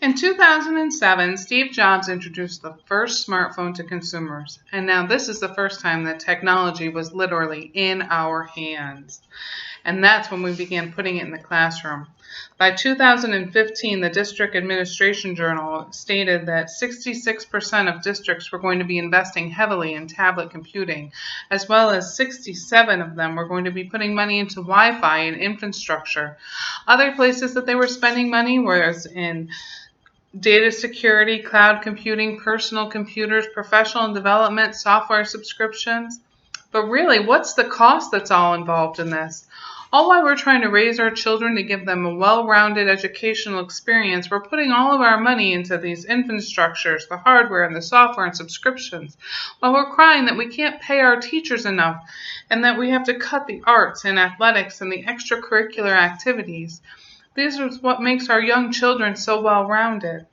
In 2007, Steve Jobs introduced the first smartphone to consumers, and now this is the first time that technology was literally in our hands. And that's when we began putting it in the classroom. By 2015, the District Administration Journal stated that 66% of districts were going to be investing heavily in tablet computing, as well as 67 of them were going to be putting money into Wi-Fi and infrastructure. Other places that they were spending money was in data security, cloud computing, personal computers, professional development, software subscriptions. But really, what's the cost that's all involved in this? All while we're trying to raise our children to give them a well-rounded educational experience, we're putting all of our money into these infrastructures, the hardware and the software and subscriptions, while we're crying that we can't pay our teachers enough and that we have to cut the arts and athletics and the extracurricular activities. This is what makes our young children so well-rounded.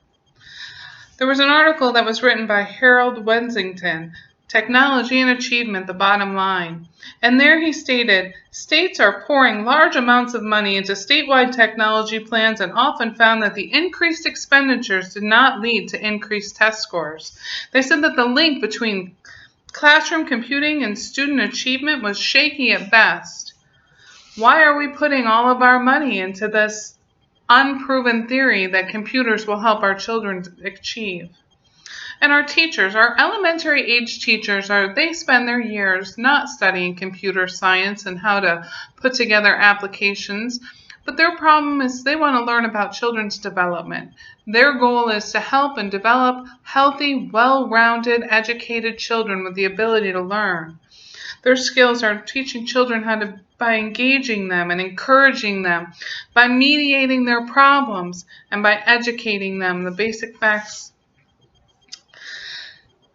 There was an article that was written by Harold Wensington, Technology and Achievement, the Bottom Line. And there he stated, states are pouring large amounts of money into statewide technology plans and often found that the increased expenditures did not lead to increased test scores. They said that the link between classroom computing and student achievement was shaky at best. Why are we putting all of our money into this unproven theory that computers will help our children achieve? And our teachers, our elementary age teachers, they spend their years not studying computer science and how to put together applications, but their problem is they want to learn about children's development. Their goal is to help and develop healthy, well-rounded, educated children with the ability to learn. Their skills are teaching children how to, by engaging them and encouraging them, by mediating their problems, and by educating them the basic facts.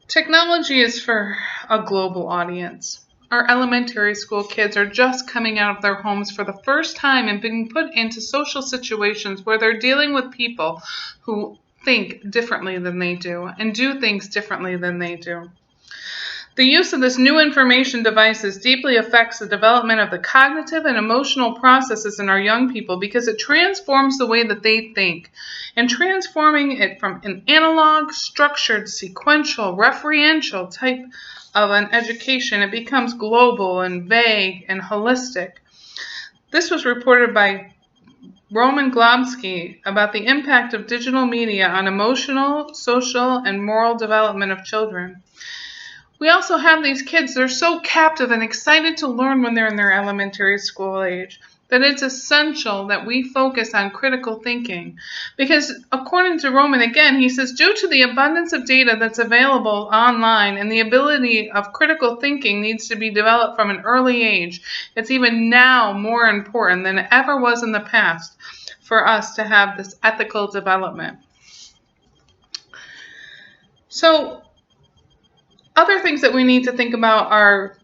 Technology is for a global audience. Our elementary school kids are just coming out of their homes for the first time and being put into social situations where they're dealing with people who think differently than they do and do things differently than they do. The use of this new information devices deeply affects the development of the cognitive and emotional processes in our young people because it transforms the way that they think. And transforming it from an analog, structured, sequential, referential type of an education, it becomes global and vague and holistic. This was reported by Roman Glomsky about the impact of digital media on emotional, social, and moral development of children. We also have these kids, they're so captive and excited to learn when they're in their elementary school age that it's essential that we focus on critical thinking. Because according to Roman, again, he says, due to the abundance of data that's available online and the ability of critical thinking needs to be developed from an early age, it's even now more important than it ever was in the past for us to have this ethical development. So, other things that we need to think about are,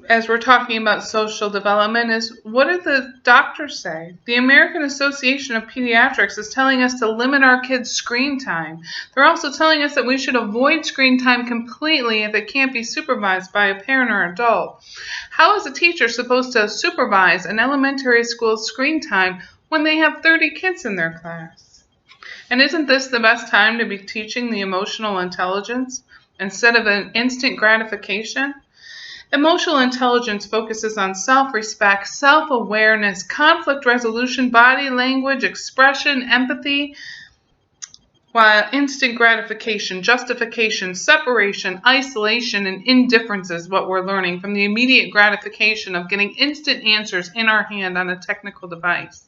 as we're talking about social development, is what do the doctors say? The American Association of Pediatrics is telling us to limit our kids' screen time. They're also telling us that we should avoid screen time completely if it can't be supervised by a parent or adult. How is a teacher supposed to supervise an elementary school screen time when they have 30 kids in their class? And isn't this the best time to be teaching the emotional intelligence instead of an instant gratification? Emotional intelligence focuses on self-respect, self-awareness, conflict resolution, body language, expression, empathy, while instant gratification, justification, separation, isolation, and indifference is what we're learning from the immediate gratification of getting instant answers in our hand on a technical device.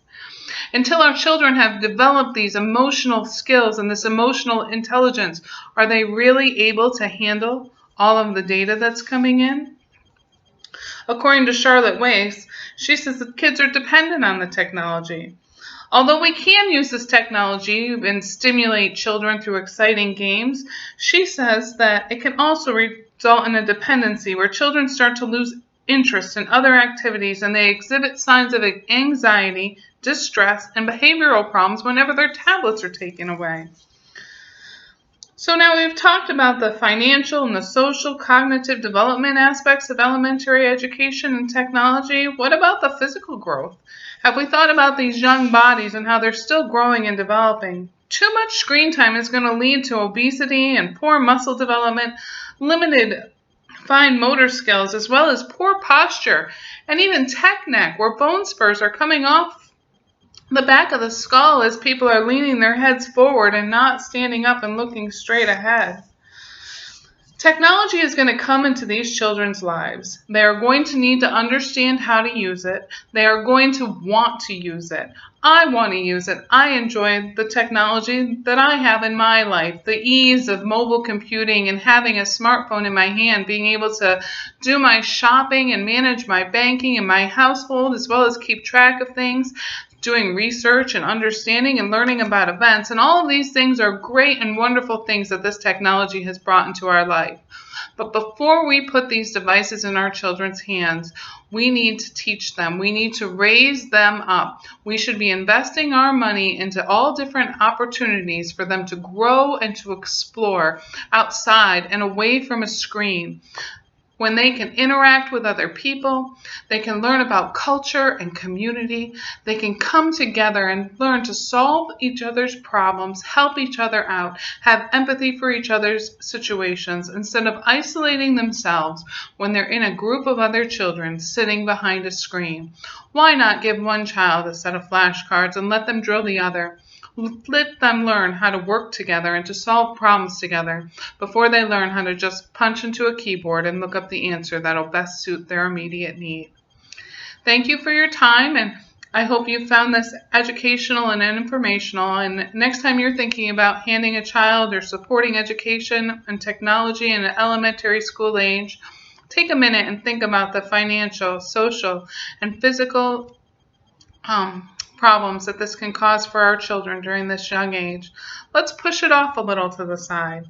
Until our children have developed these emotional skills and this emotional intelligence, are they really able to handle all of the data that's coming in? According to Charlotte Weiss, she says that kids are dependent on the technology. Although we can use this technology and stimulate children through exciting games, she says that it can also result in a dependency where children start to lose interest in other activities and they exhibit signs of anxiety, distress, and behavioral problems whenever their tablets are taken away. So now we've talked about the financial and the social cognitive development aspects of elementary education and technology. What about the physical growth? Have we thought about these young bodies and how they're still growing and developing? Too much screen time is going to lead to obesity and poor muscle development, limited fine motor skills, as well as poor posture, and even tech neck, where bone spurs are coming off the back of the skull as people are leaning their heads forward and not standing up and looking straight ahead. Technology is going to come into these children's lives. They are going to need to understand how to use it. They are going to want to use it. I want to use it. I enjoy the technology that I have in my life, the ease of mobile computing and having a smartphone in my hand, being able to do my shopping and manage my banking and my household, as well as keep track of things, doing research and understanding and learning about events. And all of these things are great and wonderful things that this technology has brought into our life. But before we put these devices in our children's hands, we need to teach them. We need to raise them up. We should be investing our money into all different opportunities for them to grow and to explore outside and away from a screen. When they can interact with other people, they can learn about culture and community, they can come together and learn to solve each other's problems, help each other out, have empathy for each other's situations, instead of isolating themselves when they're in a group of other children sitting behind a screen. Why not give one child a set of flashcards and let them drill the other? Let them learn how to work together and to solve problems together before they learn how to just punch into a keyboard and look up the answer that'll best suit their immediate need. Thank you for your time, and I hope you found this educational and informational. And next time you're thinking about handing a child or supporting education and technology in an elementary school age, take a minute and think about the financial, social, and physical problems that this can cause for our children during this young age. Let's push it off a little to the side.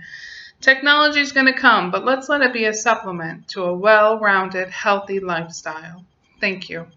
Technology is going to come, but let's let it be a supplement to a well-rounded, healthy lifestyle. Thank you.